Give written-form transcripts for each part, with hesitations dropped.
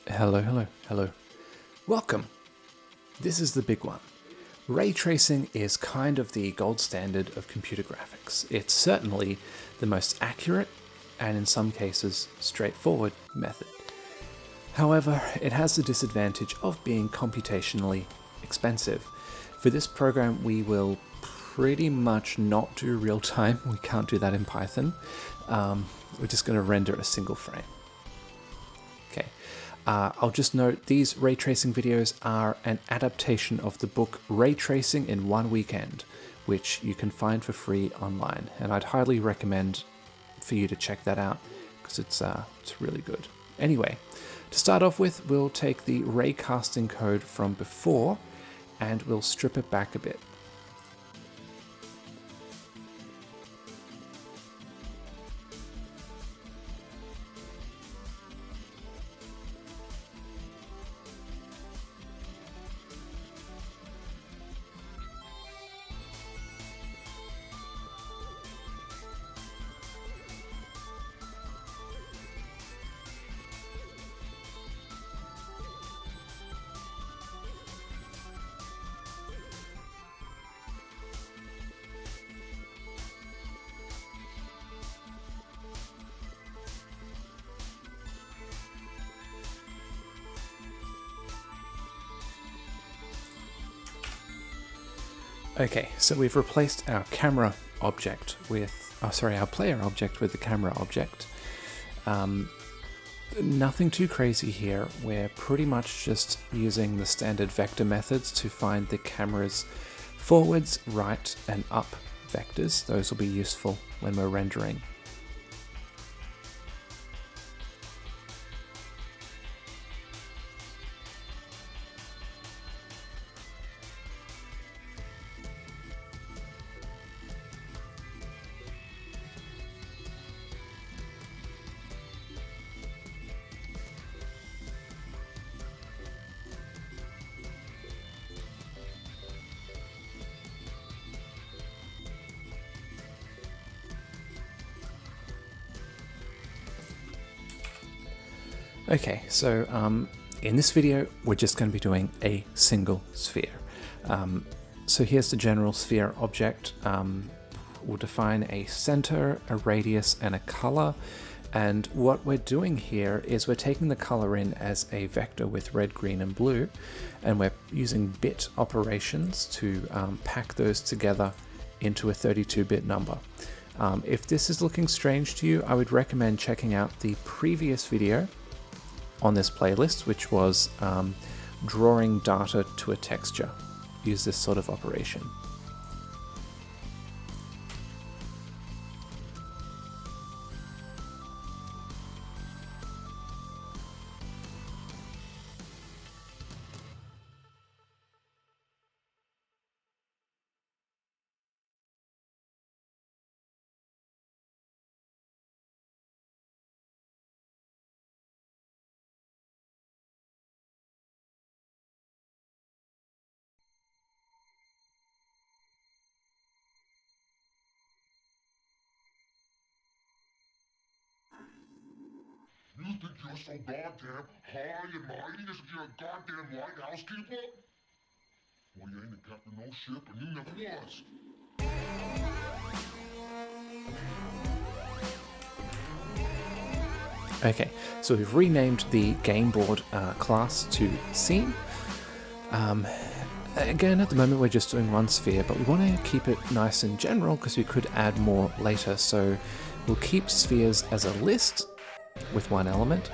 Hello. Welcome. This is the big one. Ray tracing is kind of the gold standard of computer graphics. It's certainly the most accurate and in some cases straightforward method. However, it has the disadvantage of being computationally expensive. For this program, we will pretty much not do real time. We can't do that in Python. We're just going to render a single frame. Okay. I'll just note these ray tracing videos are an adaptation of the book Raytracing in One Weekend, which you can find for free online. And I'd highly recommend for you to check that out because it's really good. Anyway, to start off with, we'll take the Raycasting code from before and we'll strip it back a bit. Okay, so we've replaced our camera object with, our player object with the camera object. Nothing too crazy here. We're pretty much just using the standard vector methods to find the camera's forwards, right, and up vectors. Those will be useful when we're rendering. Okay, so in this video, we're just going to be doing a single sphere. So here's the general sphere object. We'll define a center, a radius, and a color. And what we're doing here is we're taking the color in as a vector with red, green, and blue, and we're using bit operations to pack those together into a 32-bit number. If this is looking strange to you, I would recommend checking out the previous video on this playlist, which was drawing data to a texture. Use this sort of operation. You think you're so goddamn high and mighty as if you're a goddamn lighthouse keeper? Well, you ain't a captain no ship and you never was. Okay, so we've renamed the game board class to scene. Again, at the moment we're just doing one sphere, but we want to keep it nice and general because we could add more later. So we'll keep spheres as a list with one element.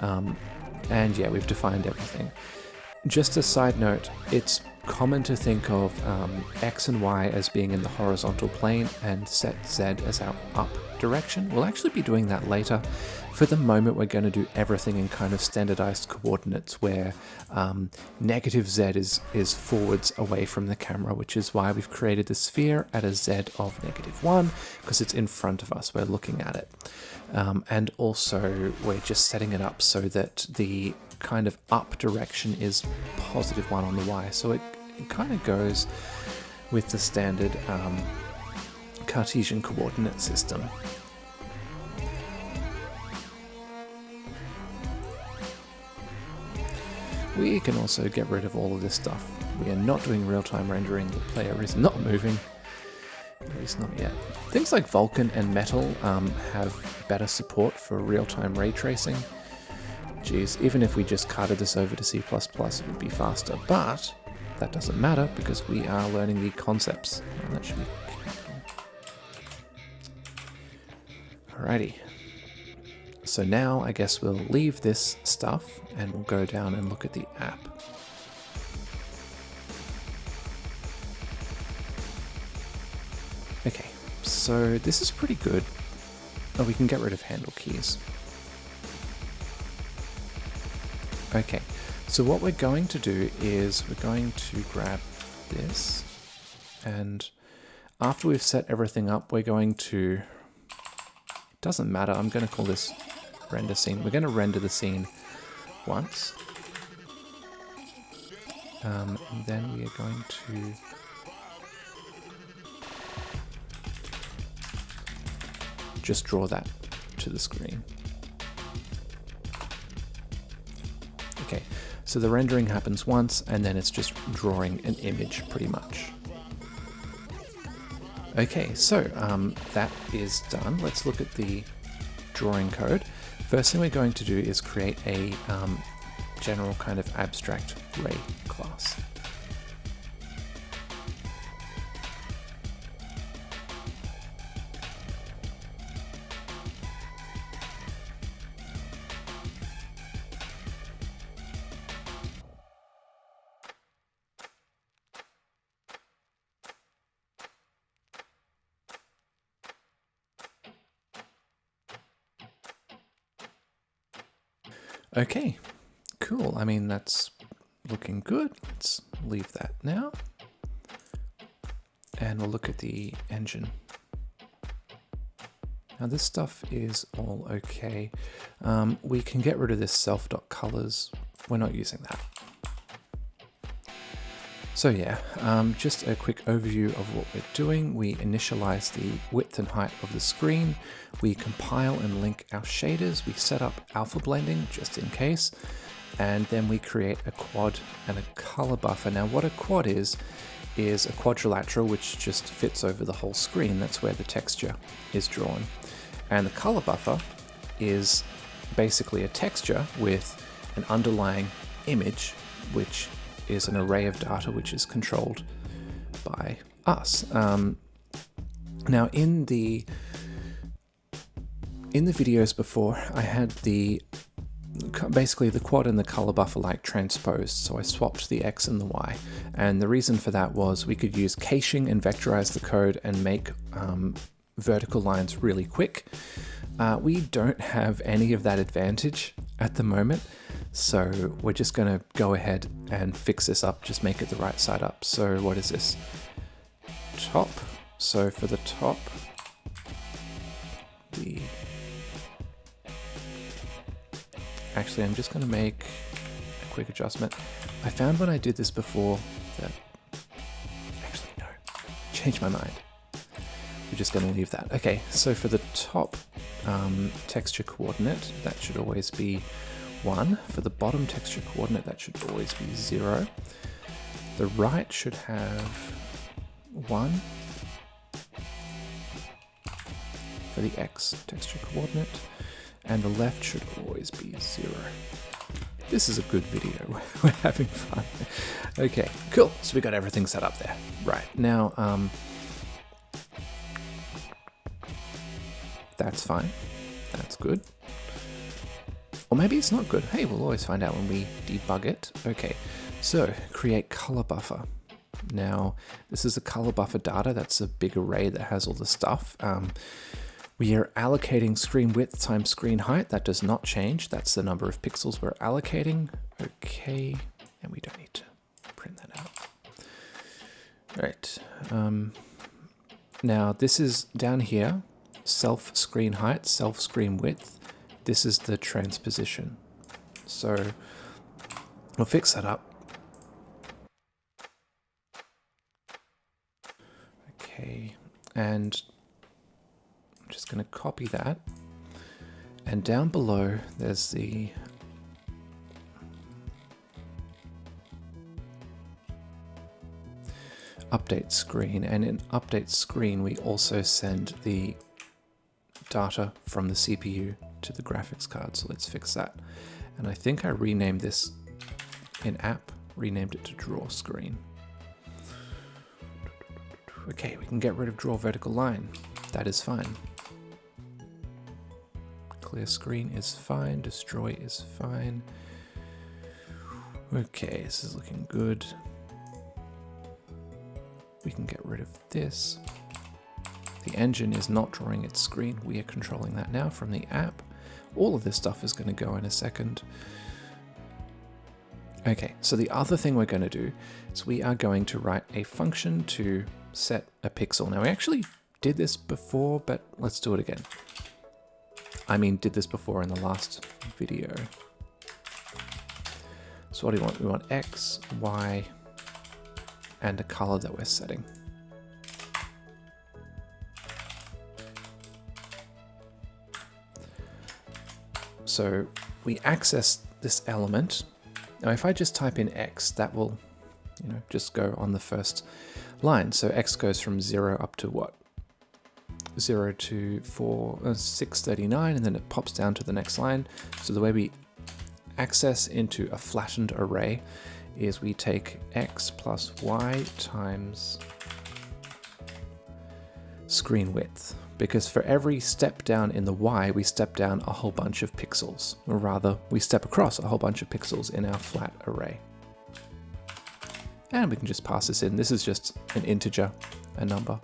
And yeah, we've defined everything. Just a side note, it's common to think of X and Y as being in the horizontal plane and set Z as our up direction. We'll actually be doing that later. For the moment, we're going to do everything in kind of standardized coordinates where negative Z is forwards away from the camera, which is why we've created the sphere at a Z of -1, because it's in front of us, we're looking at it. And also we're just setting it up so that the kind of up direction is +1 on the Y. So it kind of goes with the standard Cartesian coordinate system. We can also get rid of all of this stuff. We are not doing real-time rendering. The player is not moving, at least not yet. Things like Vulkan and Metal have better support for real-time ray tracing. Geez, even if we just carted this over to C++, it would be faster, but that doesn't matter because we are learning the concepts. Oh, that should be capital. Alrighty. So now I guess we'll leave this stuff and we'll go down and look at the app. Okay, so this is pretty good. Oh, we can get rid of handle keys. Okay, so what we're going to do is we're going to grab this, and after we've set everything up, we're going to, it doesn't matter, I'm going to call this render scene. We're going to render the scene once, and then we are going to just draw that to the screen. Okay, so the rendering happens once and then it's just drawing an image pretty much. Okay, so that is done. Let's look at the drawing code. First thing we're going to do is create a general kind of abstract ray class. Okay, cool. I mean, that's looking good. Let's leave that now. And we'll look at the engine. Now this stuff is all okay. We can get rid of this self.colors. We're not using that. So yeah, just a quick overview of what we're doing. We initialize the width and height of the screen. We compile and link our shaders. We set up alpha blending just in case. And then we create a quad and a color buffer. Now what a quad is a quadrilateral which just fits over the whole screen. That's where the texture is drawn. And the color buffer is basically a texture with an underlying image, which is an array of data which is controlled by us. Now in the videos before, I had basically the quad and the color buffer like transposed, so I swapped the X and the Y, and the reason for that was we could use caching and vectorize the code and make vertical lines really quick. We don't have any of that advantage at the moment, so we're just going to go ahead and fix this up, just make it the right side up. So what is this? Top. So for the top, actually I'm just going to make a quick adjustment. I found when I did this before that, actually no, changed my mind. We're just going to leave that. Okay, so for the top texture coordinate, that should always be 1. For the bottom texture coordinate, that should always be 0. The right should have 1. For the X texture coordinate, and the left should always be 0. This is a good video. We're having fun. Okay, cool. So we got everything set up there. Right, now, that's fine. That's good. Or maybe it's not good. Hey, we'll always find out when we debug it. Okay, so create color buffer. Now, this is a color buffer data. That's a big array that has all the stuff. We are allocating screen width times screen height. That does not change. That's the number of pixels we're allocating. Okay, and we don't need to print that out. All right. Now this is down here, self screen height, self screen width. This is the transposition. So we'll fix that up. Okay, and I'm just going to copy that. And down below, there's the update screen, and in update screen we also send the data from the CPU to the graphics card. So let's fix that. And I think I renamed this in app, renamed it to draw screen. Okay, we can get rid of draw vertical line. That is fine. Clear screen is fine. Destroy is fine. Okay, this is looking good. We can get rid of this. The engine is not drawing its screen. We are controlling that now from the app. All of this stuff is going to go in a second. Okay, so the other thing we're going to do is we are going to write a function to set a pixel. Now we actually did this before, but let's do it again. I mean, did this before in the last video. So what do we want? We want X, Y, and a color that we're setting. So we access this element. Now if I just type in X, that will, just go on the first line. So X goes from 0 up to what? 0 to 639, and then it pops down to the next line. So the way we access into a flattened array is we take X plus Y times screen width, because for every step down in the Y, we step down a whole bunch of pixels, or rather, we step across a whole bunch of pixels in our flat array. And we can just pass this in. This is just an integer, a number.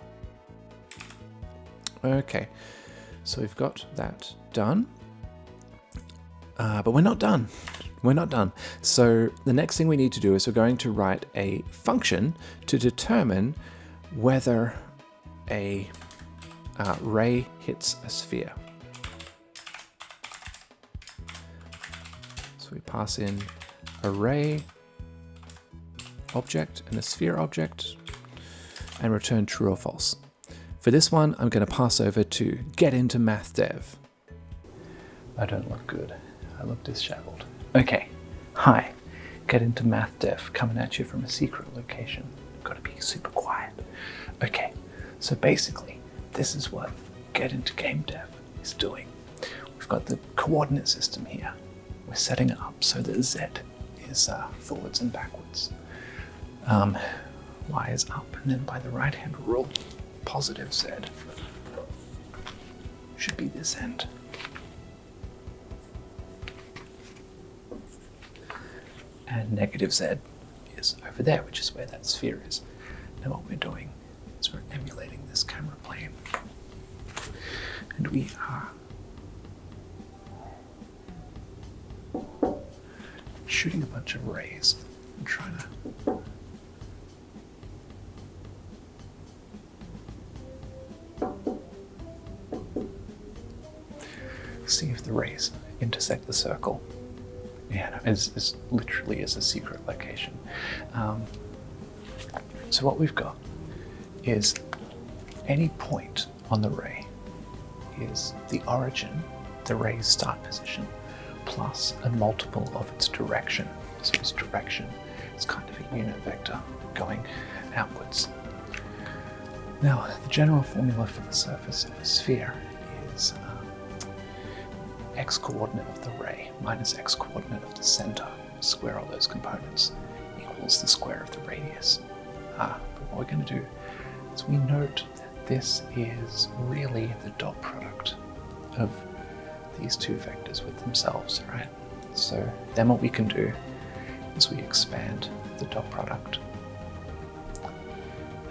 Okay, so we've got that done, but we're not done. We're not done. So the next thing we need to do is we're going to write a function to determine whether a ray hits a sphere. So we pass in a ray object and a sphere object and return true or false. For this one, I'm going to pass over to get into MathDev. I don't look good. I look disheveled. Okay. Hi. Get into MathDev, coming at you from a secret location. Got to be super quiet. Okay. So basically, this is what get into game dev is doing. We've got the coordinate system here. We're setting it up so that Z is forwards and backwards. Y is up, and then by the right-hand rule, positive Z should be this end. And negative Z is over there, which is where that sphere is. Now what we're doing is we're emulating this camera plane. And we are shooting a bunch of rays and trying to see if the rays intersect the circle. Yeah, no, it's literally is a secret location. So what we've got is any point on the ray is the origin, the ray's start position, plus a multiple of its direction. So its direction is kind of a unit vector going outwards. Now, the general formula for the surface of a sphere is x coordinate of the ray minus x coordinate of the center, square all those components, equals the square of the radius. But what we're going to do is we note that this is really the dot product of these two vectors with themselves, right? So then what we can do is we expand the dot product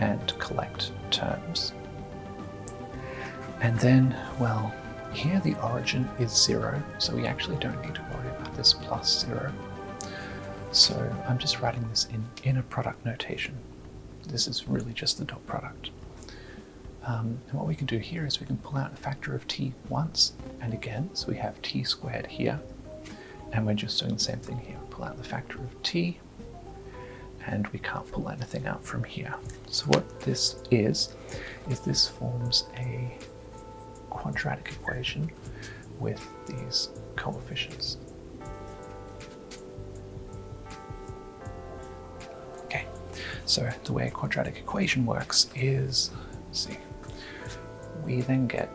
and collect terms. And then, well, here the origin is 0, so we actually don't need to worry about this plus 0. So I'm just writing this in inner product notation. This is really just the dot product. And what we can do here is we can pull out a factor of t once and again, so we have t squared here, and we're just doing the same thing here. Pull out the factor of t, and we can't pull anything out from here. So what this is this forms a quadratic equation with these coefficients. Okay, So the way a quadratic equation works is, let's see, we then get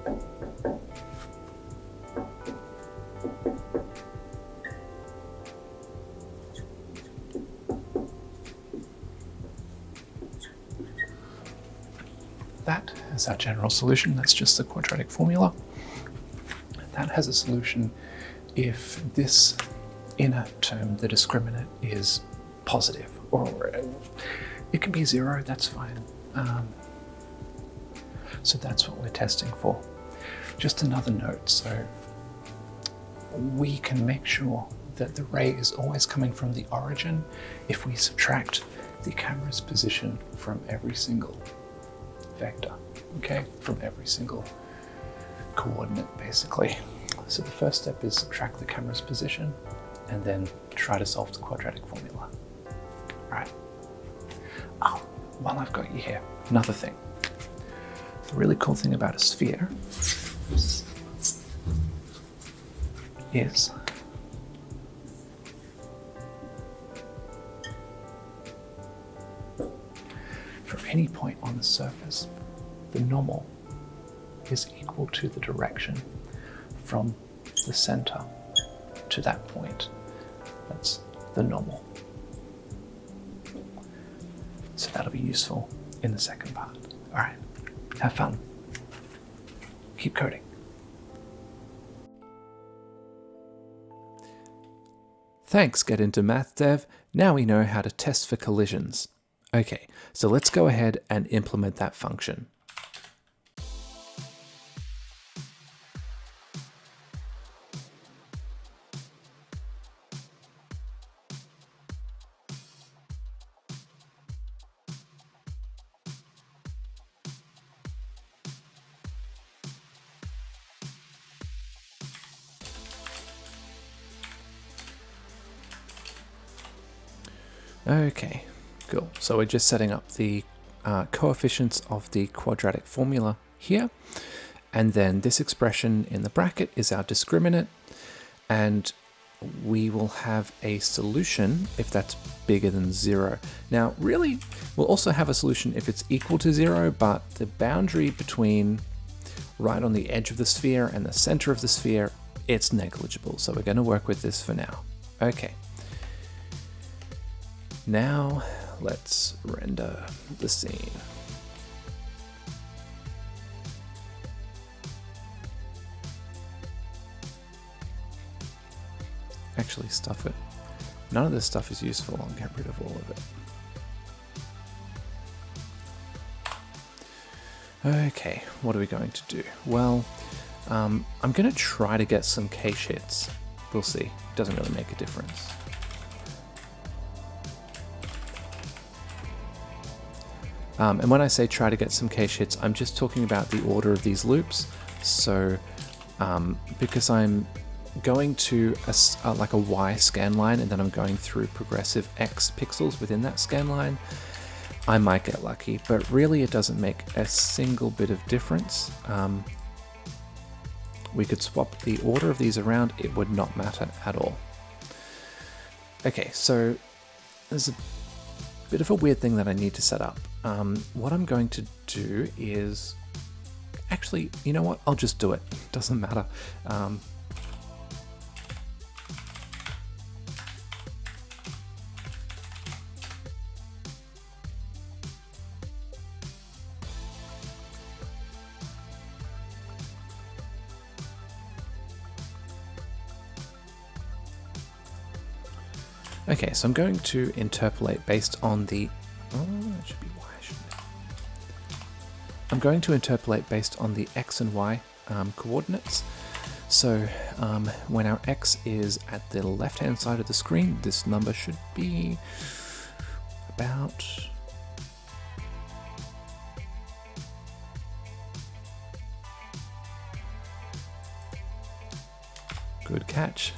that as our general solution. That's just the quadratic formula. That has a solution if this inner term, the discriminant, is positive, or it can be 0, that's fine. So that's what we're testing for. Just another note, so we can make sure that the ray is always coming from the origin if we subtract the camera's position from every single vector, okay? From every single coordinate, basically. So the first step is subtract the camera's position and then try to solve the quadratic formula. All right. Oh, while I've got you here, another thing. The really cool thing about a sphere is for any point on the surface, the normal is equal to the direction from the center to that point. That's the normal. So that'll be useful in the second part. All right, have fun. Keep coding. Thanks, Get Into MathDev. Now we know how to test for collisions. Okay, so let's go ahead and implement that function. Okay, cool. So we're just setting up the coefficients of the quadratic formula here. And then this expression in the bracket is our discriminant. And we will have a solution if that's bigger than 0. Now, really, we'll also have a solution if it's equal to 0, but the boundary between right on the edge of the sphere and the center of the sphere, it's negligible. So we're going to work with this for now. Okay. Now, let's render the scene. Actually, stuff it. None of this stuff is useful. I'll get rid of all of it. Okay, what are we going to do? Well, I'm going to try to get some cache hits. We'll see. It doesn't really make a difference. And when I say try to get some cache hits, I'm just talking about the order of these loops. So because I'm going to like a Y scan line and then I'm going through progressive X pixels within that scan line, I might get lucky, but really it doesn't make a single bit of difference. We could swap the order of these around, it would not matter at all. Okay, so there's a bit of a weird thing that I need to set up. What I'm going to do is, actually, you know what? I'll just do it. Doesn't matter. Okay, so I'm going to interpolate based on the, it should be Y, shouldn't it? I'm going to interpolate based on the X and Y coordinates. So when our X is at the left-hand side of the screen, this number should be about good catch.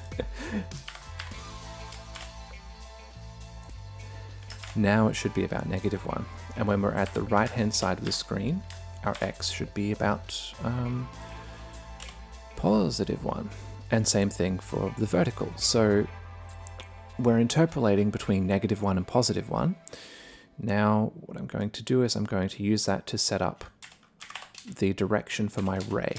Now it should be about -1. And when we're at the right-hand side of the screen, our X should be about +1. And same thing for the vertical. So we're interpolating between -1 and +1 Now what I'm going to do is I'm going to use that to set up the direction for my ray.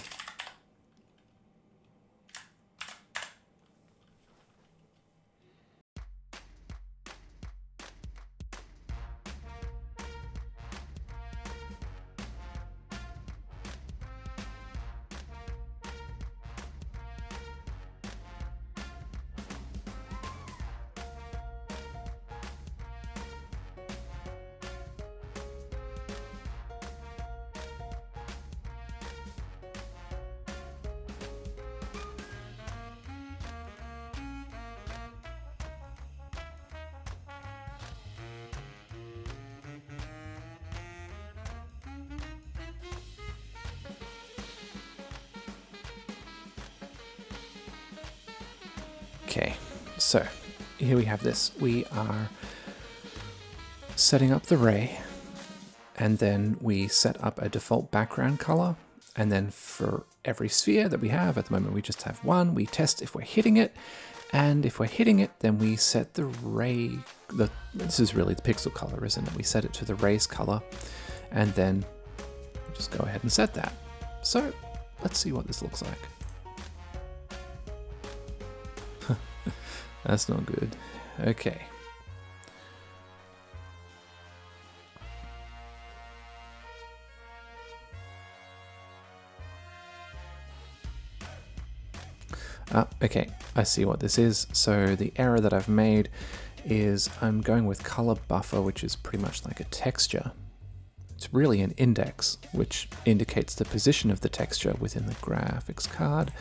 Okay, so here we have this. We are setting up the ray, and then we set up a default background color. And then for every sphere that we have, at the moment we just have one, we test if we're hitting it. And if we're hitting it, then we set the ray, this is really the pixel color, isn't it? We set it to the ray's color, and then we just go ahead and set that. So let's see what this looks like. That's not good. Okay. Okay, I see what this is. So the error that I've made is I'm going with color buffer, which is pretty much like a texture. It's really an index, which indicates the position of the texture within the graphics card.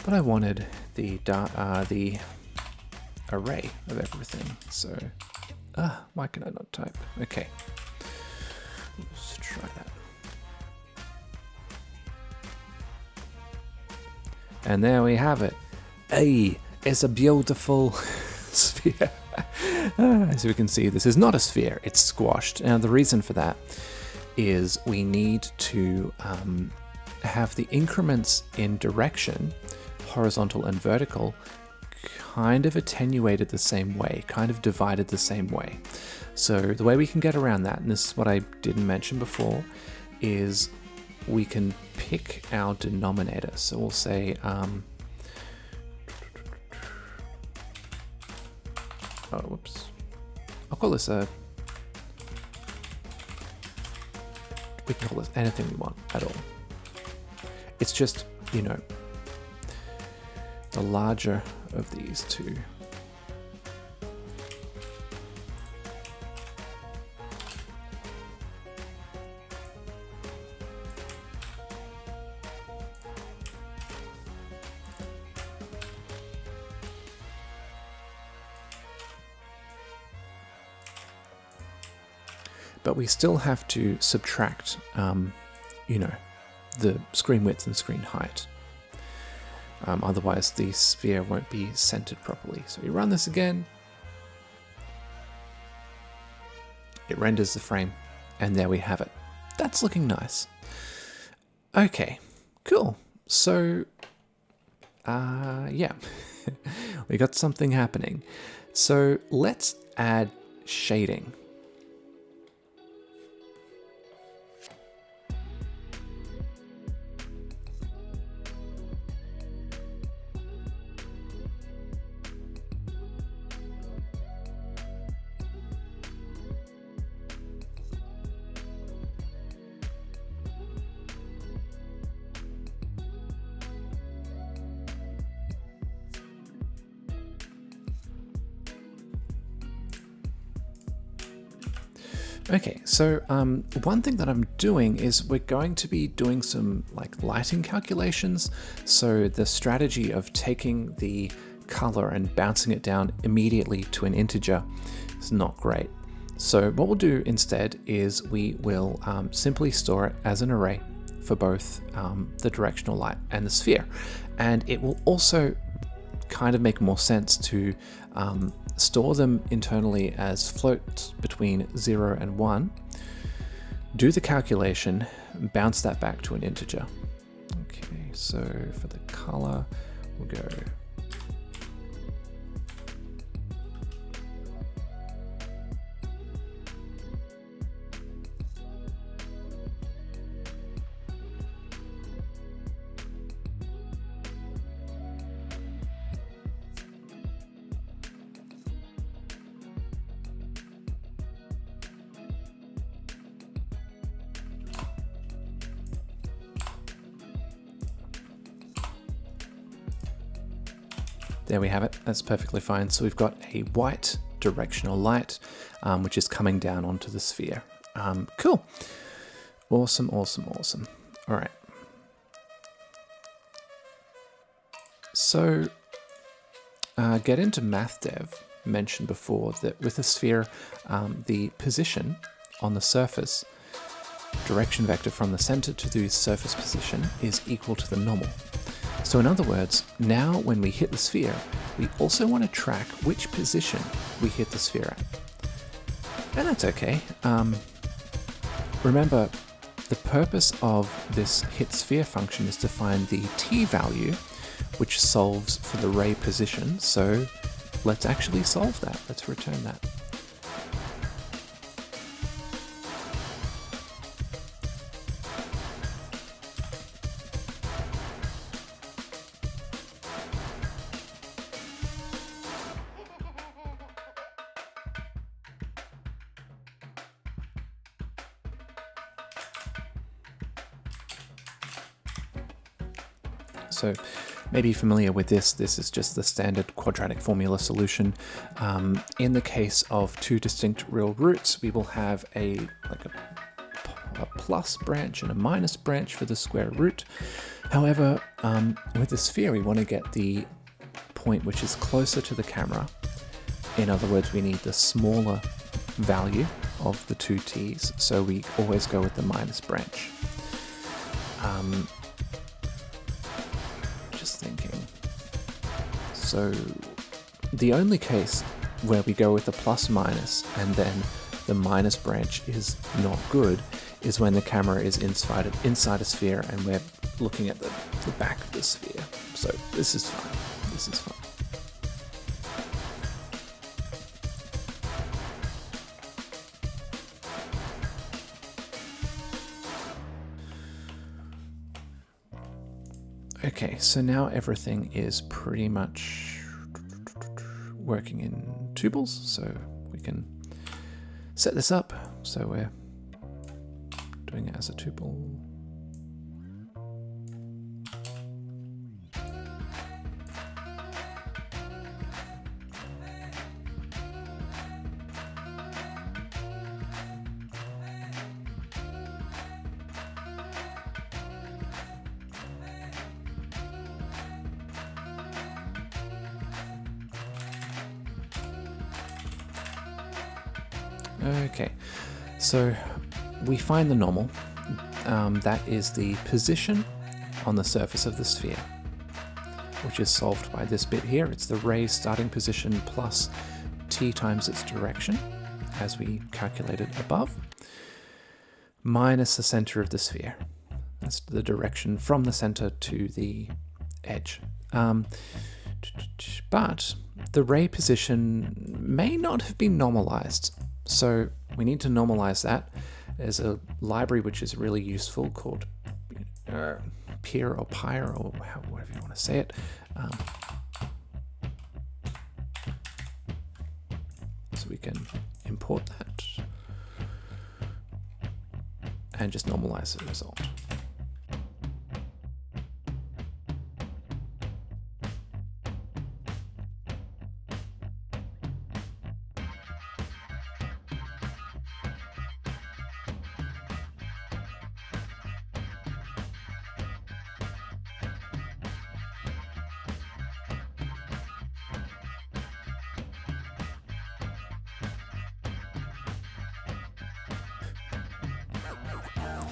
But I wanted the array of everything. So, why can I not type? Okay, let's try that. And there we have it. Hey, it's a beautiful sphere. As we can see, this is not a sphere, it's squashed. Now the reason for that is we need to have the increments in direction, horizontal and vertical, kind of attenuated the same way, kind of divided the same way. So the way we can get around that, and this is what I didn't mention before, is we can pick our denominator. So we'll say, oh, whoops. I'll call this we can call this anything we want at all. It's just, you know, the larger of these two. But we still have to subtract, you know, the screen width and screen height. Otherwise the sphere won't be centered properly. So we run this again. It renders the frame, and there we have it. That's looking nice. Okay, cool. So, yeah, we got something happening. So let's add shading. Okay, so one thing that I'm doing is we're going to be doing some like lighting calculations. So the strategy of taking the color and bouncing it down immediately to an integer is not great. So what we'll do instead is we will simply store it as an array for both the directional light and the sphere. And it will also kind of make more sense to store them internally as floats between 0 and 1, do the calculation, bounce that back to an integer. Okay, so for the color, we'll go there we have it. That's perfectly fine. So we've got a white directional light, which is coming down onto the sphere. Cool. Awesome, awesome, awesome. All right. So get into MathDev mentioned before that with a sphere, the position on the surface, direction vector from the center to the surface position is equal to the normal. So in other words, now when we hit the sphere, we also want to track which position we hit the sphere at. And that's okay. Remember, the purpose of this hit sphere function is to find the t value, which solves for the ray position. So let's actually solve that. Let's return that. So maybe you're familiar with this. This is just the standard quadratic formula solution. In the case of two distinct real roots, we will have a plus branch and a minus branch for the square root. However, with the sphere, we want to get the point which is closer to the camera. In other words, we need the smaller value of the two t's, so we always go with the minus branch. Just thinking. So the only case where we go with the plus minus and then the minus branch is not good is when the camera is inside a sphere and we're looking at the back of the sphere. So this is fine. This is fine. Okay, so now everything is pretty much working in tuples, so we can set this up. So we're doing it as a tuple. Okay, so we find the normal. That is the position on the surface of the sphere, which is solved by this bit here. It's the ray starting position plus t times its direction, as we calculated above, minus the center of the sphere. That's the direction from the center to the edge. But the ray position may not have been normalized. So we need to normalize that. There's a library which is really useful called Peer or Pyre or whatever you want to say it. So we can import that and just normalize the result.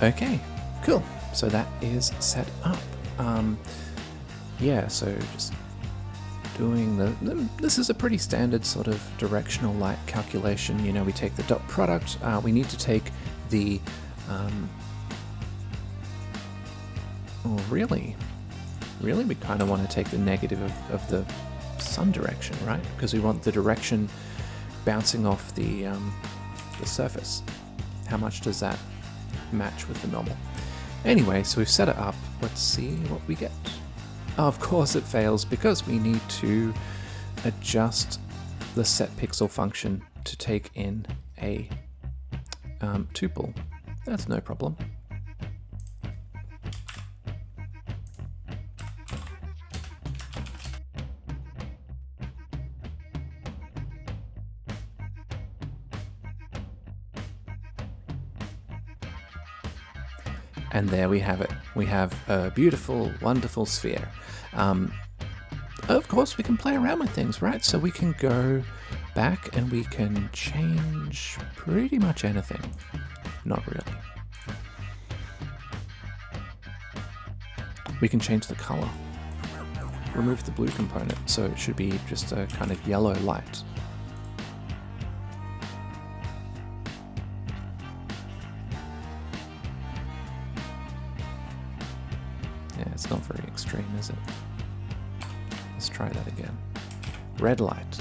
Okay, cool. So that is set up. Yeah, so just doing this is a pretty standard sort of directional light calculation. You know, we take the dot product. We need to take the, really, we kind of want to take the negative of the sun direction, right? Because we want the direction bouncing off the surface. How much does that match with the normal? Anyway, so we've set it up. Let's see what we get. Of course it fails because we need to adjust the set pixel function to take in a tuple. That's no problem. And there we have it. We have a beautiful, wonderful sphere. Of course, we can play around with things, right? So we can go back and we can change pretty much anything. Not really. We can change the color. Remove the blue component, so it should be just a kind of yellow light. Yeah, it's not very extreme, is it? Let's try that again. Red light.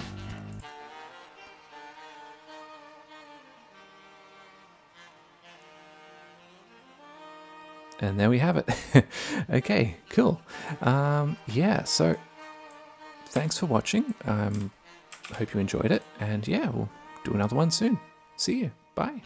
And there we have it. Okay, cool. Yeah, so thanks for watching. Hope you enjoyed it. And yeah, we'll do another one soon. See you. Bye.